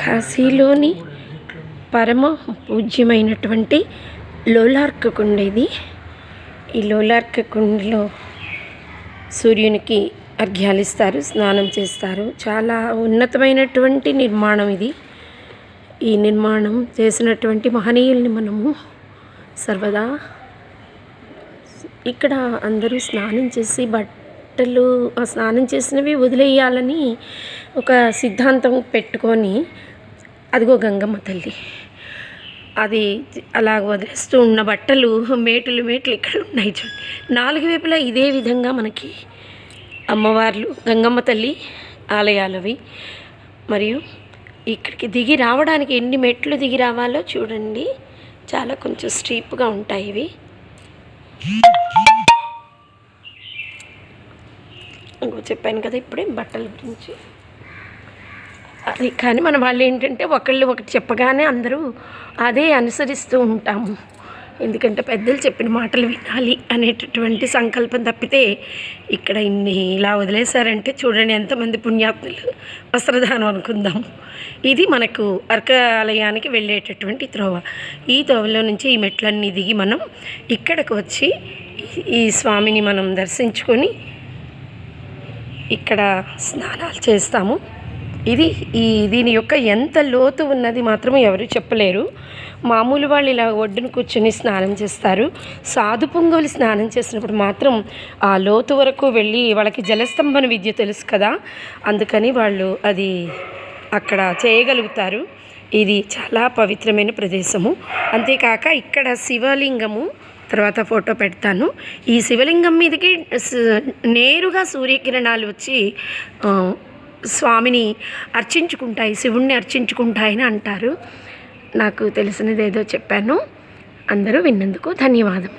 కాశీలోని పరమ పూజ్యమైనటువంటి లోలార్క కుండ ఇది. ఈ లోలార్క కుండలో సూర్యునికి అర్ఘ్యాలిస్తారు, స్నానం చేస్తారు. చాలా ఉన్నతమైనటువంటి నిర్మాణం ఇది. ఈ నిర్మాణం చేసినటువంటి మహనీయుల్ని మనము సర్వదా ఇక్కడ అందరూ స్నానం చేసి బట్టలు స్నానం చేసినవి వదిలేయాలని ఒక సిద్ధాంతం పెట్టుకొని, అదిగో గంగమ్మ తల్లి అది అలా వదిలేస్తూ ఉన్న బట్టలు మేటులు ఇక్కడ ఉన్నాయి చూడండి. 4 వైపులా ఇదే విధంగా మనకి అమ్మవార్లు గంగమ్మ తల్లి ఆలయాలవి. మరియు ఇక్కడికి దిగి రావడానికి ఎన్ని మెట్లు దిగి రావాలో చూడండి. చాలా కొంచెం స్టీప్గా ఉంటాయి ఇవి. చెప్పాను కదా ఇప్పుడే బట్టల గురించి. అది కానీ మన వాళ్ళు ఏంటంటే ఒకళ్ళు ఒకటి చెప్పగానే అందరూ అదే అనుసరిస్తూ ఉంటాము. ఎందుకంటే పెద్దలు చెప్పిన మాటలు వినాలి అనేటటువంటి సంకల్పం తప్పితే ఇక్కడ ఇన్ని ఇలా వదిలేశారంటే చూడండి ఎంతమంది పుణ్యాత్ములు వస్త్రదానం అనుకుందాం. ఇది మనకు అర్క ఆలయానికి వెళ్ళేటటువంటి త్రోవ. ఈ త్రోవలో నుంచి ఈ మెట్లన్నీ దిగి మనం ఇక్కడికి వచ్చి ఈ స్వామిని మనం దర్శించుకొని ఇక్కడ స్నానాలు చేస్తాము. దీని యొక్క ఎంత లోతు ఉన్నది మాత్రం ఎవరు చెప్పలేరు. మామూలు వాళ్ళు ఇలా ఒడ్డున కూర్చొని స్నానం చేస్తారు. సాధు పొంగవులు స్నానం చేసినప్పుడు మాత్రం ఆ లోతు వరకు వెళ్ళి వాళ్ళకి జలస్తంభన విద్య తెలుసు కదా, అందుకని వాళ్ళు అది అక్కడ చేయగలుగుతారు. ఇది చాలా పవిత్రమైన ప్రదేశము. అంతేకాక ఇక్కడ శివలింగము, తర్వాత ఫోటో పెడతాను. ఈ శివలింగం మీదకి నేరుగా సూర్యకిరణాలు వచ్చి స్వామిని అర్చించుకుంటాయి, శివుణ్ణి అర్చించుకుంటాయని అంటారు. నాకు తెలిసినది ఏదో చెప్పాను. అందరూ విన్నందుకు ధన్యవాదం.